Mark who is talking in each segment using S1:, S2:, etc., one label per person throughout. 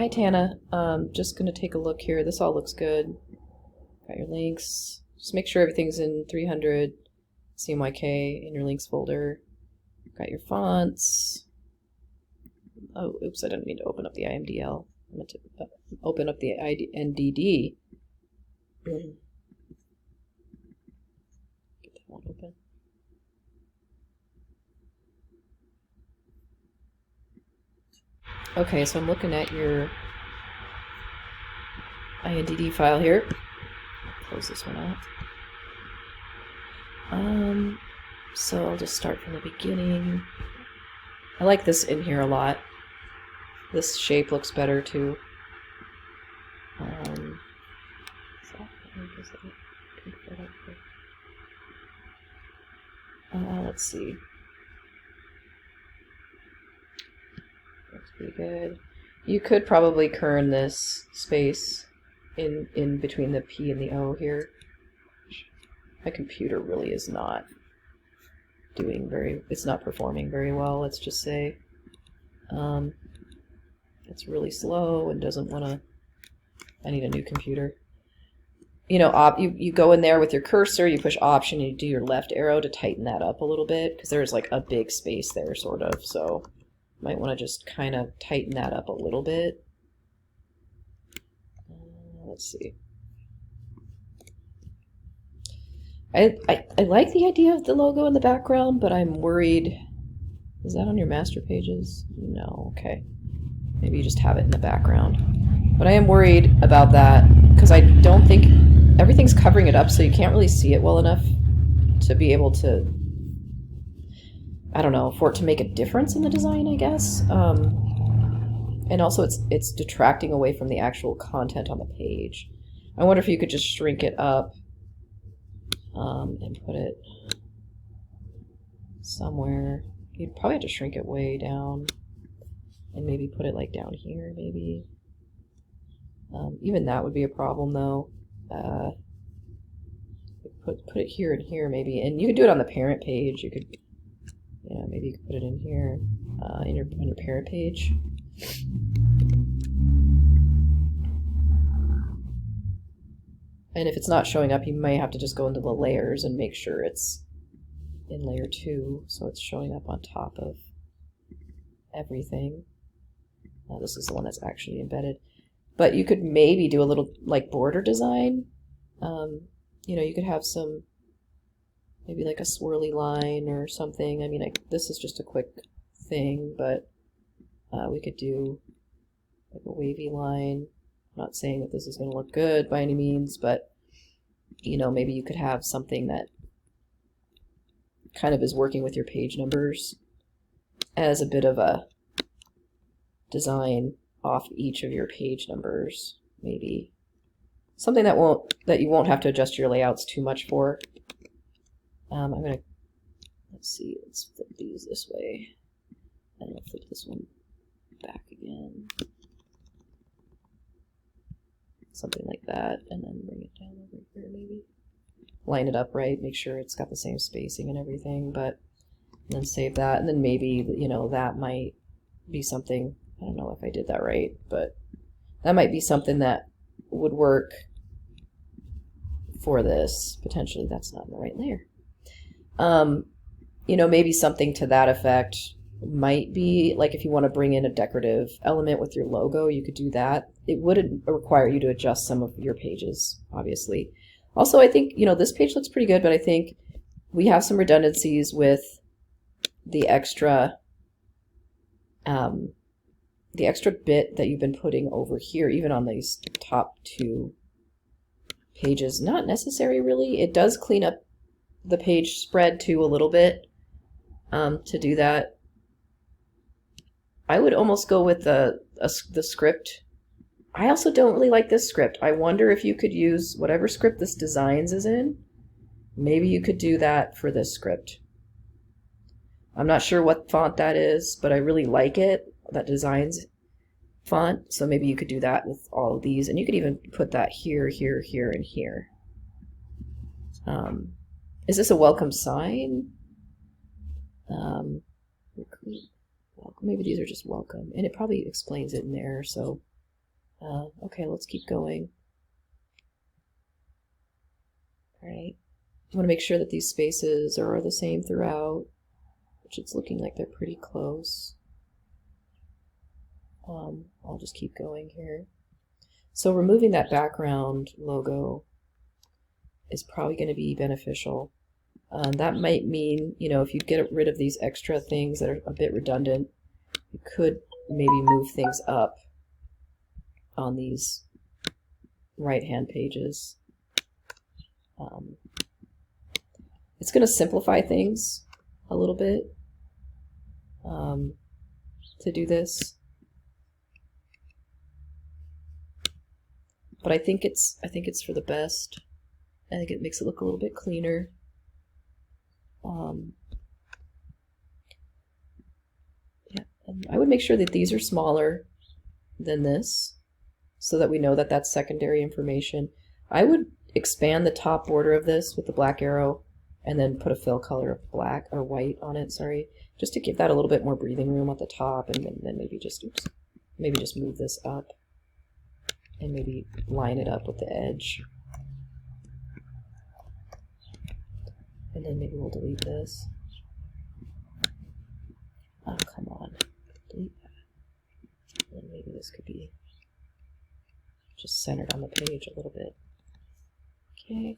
S1: hi Tana. Just gonna take a look here. This all looks good. Got your links. Just make sure everything's in 300 CMYK in your links folder. Got your fonts. Oh, oops, I didn't mean to open up the IMDL. I meant to open up the NDD. Get that one open. Okay, so I'm looking at your INDD file here. Close this one out. So I'll just start from the beginning. I like this in here a lot. This shape looks better too. Let's see. Looks pretty good. You could probably kern this space in between the P and the O here. My computer really is not it's not performing very well, let's just say. It's really slow and doesn't want to, I need a new computer. You know, you go in there with your cursor, you push Option, and you do your left arrow to tighten that up a little bit, because there's like a big space there, sort of, so you might want to just kind of tighten that up a little bit. Let's see. I like the idea of the logo in the background, but I'm worried. Is that on your master pages? No, okay. Maybe you just have it in the background. But I am worried about that because I don't think everything's covering it up, so you can't really see it well enough to be able to, I don't know, for it to make a difference in the design, I guess. And also it's detracting away from the actual content on the page. I wonder if you could just shrink it up and put it somewhere. You'd probably have to shrink it way down and maybe put it like down here, maybe. Even that would be a problem though. Put it here and here maybe, and you could do it on the parent page. You could, yeah, maybe you could put it in here on your parent page. And if it's not showing up, you might have to just go into the layers and make sure it's in layer 2, so it's showing up on top of everything. This is the one that's actually embedded. But you could maybe do a little like border design. You know, you could have some, maybe like a swirly line or something. I mean, this is just a quick thing, but we could do like a wavy line. I'm not saying that this is going to look good by any means, but you know, maybe you could have something that kind of is working with your page numbers as a bit of a design off each of your page numbers, maybe. Something that you won't have to adjust your layouts too much for. I'm gonna, let's see, let's flip these this way. And I'll flip this one back again. Something like that, and then bring it down over here maybe. Line it up right, make sure it's got the same spacing and everything, but then save that, and then maybe, you know, that might be something, I don't know if I did that right, but that might be something that would work for this. Potentially that's not in the right layer. You know, maybe something to that effect might be like if you want to bring in a decorative element with your logo, you could do that. It wouldn't require you to adjust some of your pages, obviously. Also, I think, you know, this page looks pretty good, but I think we have some redundancies with the extra bit that you've been putting over here, even on these top 2 pages. Not necessary, really. It does clean up the page spread too a little bit to do that. I would almost go with the script. I also don't really like this script. I wonder if you could use whatever script this designs is in. Maybe you could do that for this script. I'm not sure what font that is, but I really like it. That designs font. So maybe you could do that with all of these. And you could even put that here, here, here, and here. Is this a welcome sign? Maybe these are just welcome. And it probably explains it in there, so Okay, let's keep going. All right. I want to make sure that these spaces are the same throughout, which it's looking like they're pretty close. I'll just keep going here. So removing that background logo is probably going to be beneficial. That might mean, you know, if you get rid of these extra things that are a bit redundant, you could maybe move things up on these right-hand pages. It's going to simplify things a little bit to do this, but I think it's for the best. I think it makes it look a little bit cleaner. Yeah, and I would make sure that these are smaller than this, so that we know that that's secondary information. I would expand the top border of this with the black arrow and then put a fill color of black or white on it, sorry, just to give that a little bit more breathing room at the top, and then maybe just, oops, maybe just move this up and maybe line it up with the edge. And then maybe we'll delete this. Oh, come on, delete that. And maybe this could be just centered on the page a little bit. Okay.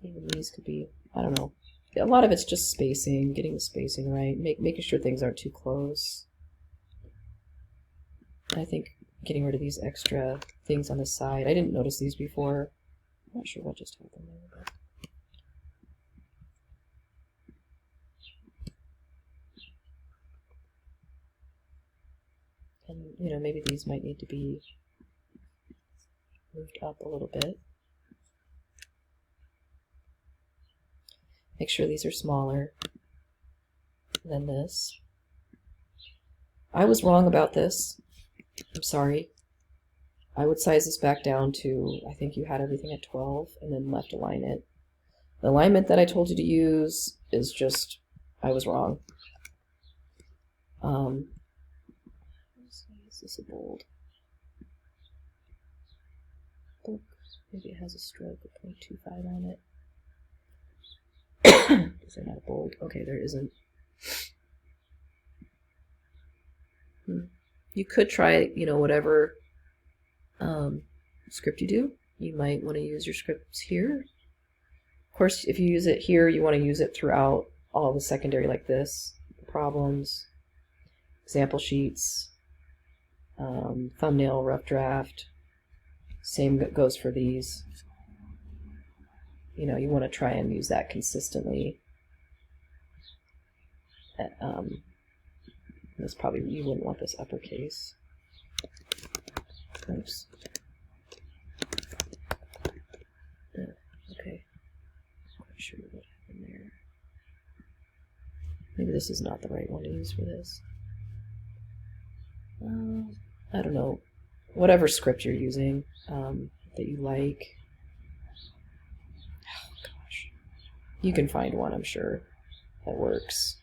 S1: Even these could be, I don't know. A lot of it's just spacing, getting the spacing right, making sure things aren't too close. I think getting rid of these extra things on the side. I didn't notice these before. I'm not sure what just happened there. But and, you know, maybe these might need to be moved up a little bit. Make sure these are smaller than this. I was wrong about this. I'm sorry. I would size this back down to, I think you had everything at 12 and then left align it. The alignment that I told you to use is just, I was wrong. Is this a bold? Look, maybe it has a stroke of 0.25 on it. Is there not a bold? Okay, there isn't. You could try, you know, whatever script you do. You might want to use your scripts here. Of course, if you use it here, you want to use it throughout all the secondary like this. Problems, example sheets, thumbnail, rough draft. Same goes for these. You know, you want to try and use that consistently. This probably, you wouldn't want this uppercase. Oops. Okay. I'm not sure what happened there. Maybe this is not the right one to use for this. I don't know. Whatever script you're using that you like. Oh gosh. You can find one, I'm sure, that works.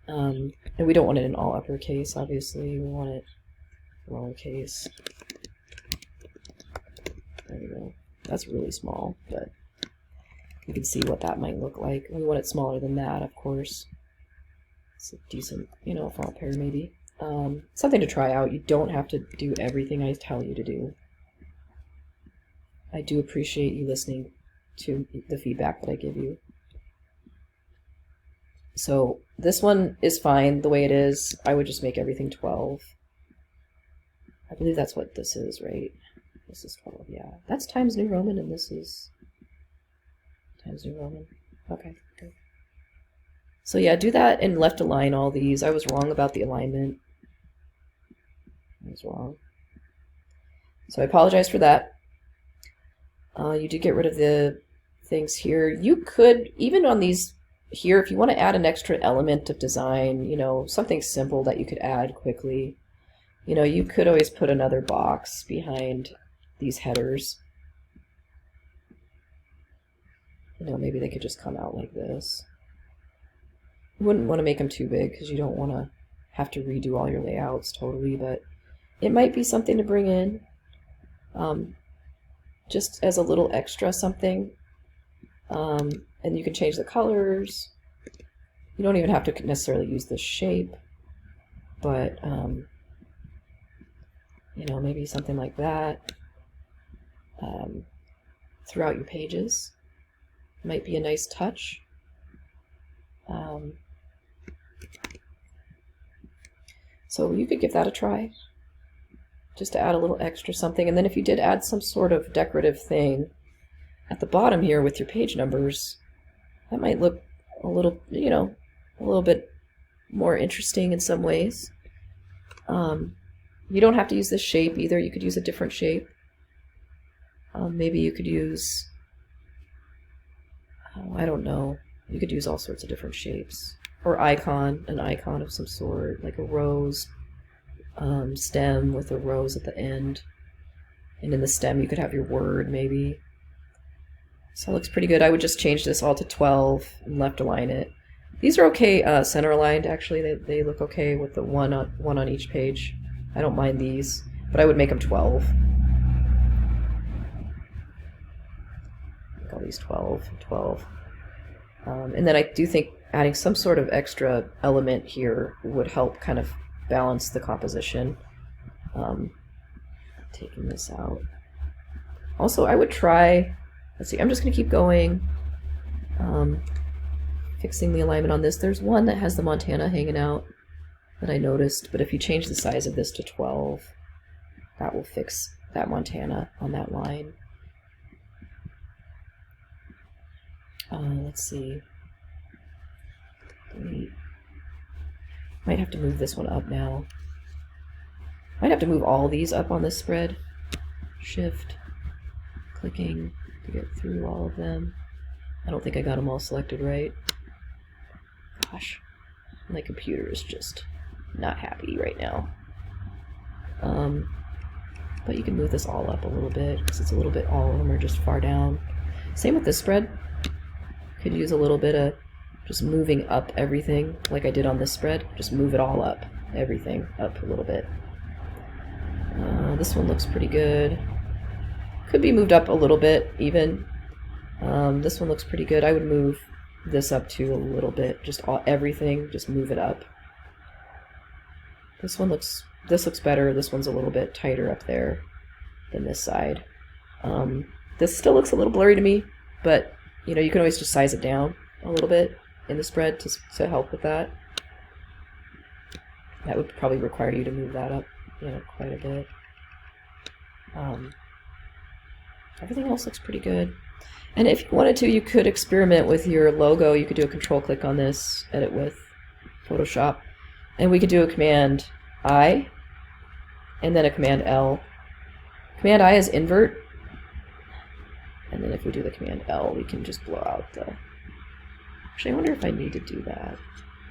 S1: And we don't want it in all uppercase, obviously. We want it lowercase. There we go. That's really small, but you can see what that might look like. We want it smaller than that, of course. It's a decent, you know, font pair maybe. Something to try out. You don't have to do everything I tell you to do. I do appreciate you listening to the feedback that I give you. So this one is fine the way it is. I would just make everything 12. I believe that's what this is, right? This is 12, yeah. That's Times New Roman, and this is Times New Roman. Okay, good. So yeah, do that and left align all these. I was wrong about the alignment. I was wrong. So I apologize for that. You did get rid of the things here. You could, even on these here, if you want to add an extra element of design, you know, something simple that you could add quickly, you know, you could always put another box behind these headers. You know, maybe they could just come out like this. You wouldn't want to make them too big because you don't want to have to redo all your layouts totally, but it might be something to bring in, just as a little extra something. And you can change the colors. You don't even have to necessarily use the shape, but you know, maybe something like that throughout your pages might be a nice touch. So you could give that a try, just to add a little extra something. And then if you did add some sort of decorative thing at the bottom here with your page numbers, that might look a little, you know, a little bit more interesting in some ways. You don't have to use this shape either. You could use a different shape. Maybe you could use, I don't know, you could use all sorts of different shapes. Or an icon of some sort, like a rose stem with a rose at the end. And in the stem you could have your word, maybe. So it looks pretty good. I would just change this all to 12 and left align it. These are okay center aligned, actually. They look okay with the one on each page. I don't mind these, but I would make them 12. Make all these 12, 12. And then I do think adding some sort of extra element here would help kind of balance the composition. Taking this out. Also, I would try, let's see, I'm just going to keep going, fixing the alignment on this. There's one that has the Montana hanging out that I noticed, but if you change the size of this to 12, that will fix that Montana on that line. Let's see. Might have to move this one up now. Might have to move all these up on this spread. Shift, clicking to get through all of them. I don't think I got them all selected right. Gosh, my computer is just not happy right now. But you can move this all up a little bit because it's a little bit, all of them are just far down. Same with this spread. Could use a little bit of just moving up everything like I did on this spread. Just move it all up, everything up a little bit. This one looks pretty good. Could be moved up a little bit even. This one looks pretty good. I would move this up too a little bit. Just everything, just move it up. This looks better. This one's a little bit tighter up there than this side. This still looks a little blurry to me, but you know, you can always just size it down a little bit in the spread to help with that. That would probably require you to move that up, you know, quite a bit. Everything else looks pretty good. And if you wanted to, you could experiment with your logo. You could do a control click on this, edit with Photoshop, and we could do a Command I and then a Command L. Command I is invert, and then if we do the Command L, we can just blow out the... Actually, I wonder if I need to do that.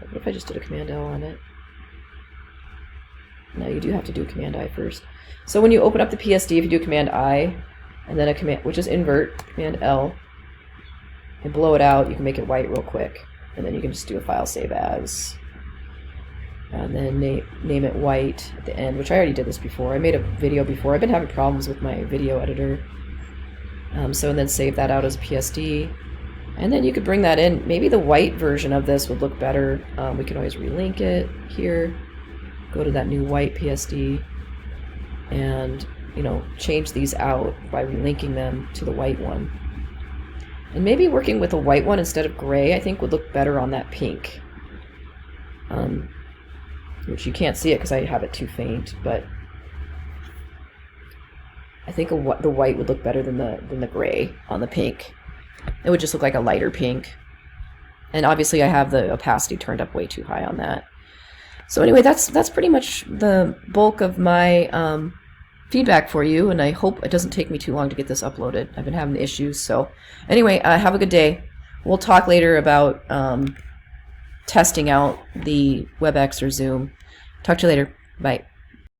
S1: What if I just did a Command L on it? No, you do have to do Command I first. So when you open up the PSD, if you do Command I, and then a command, which is invert, Command L, and blow it out, you can make it white real quick. And then you can just do a file save as. And then name it white at the end, which I already did this before. I made a video before. I've been having problems with my video editor. And then save that out as a PSD. And then you could bring that in. Maybe the white version of this would look better. We can always relink it here. Go to that new white PSD. And, you know, change these out by relinking them to the white one. And maybe working with a white one instead of gray, I think would look better on that pink. Which you can't see it because I have it too faint, but I think the white would look better than the gray on the pink. It would just look like a lighter pink. And obviously I have the opacity turned up way too high on that. So anyway, that's pretty much the bulk of my feedback for you, and I hope it doesn't take me too long to get this uploaded. I've been having issues, so anyway, have a good day. We'll talk later about testing out the WebEx or Zoom. Talk to you later. Bye.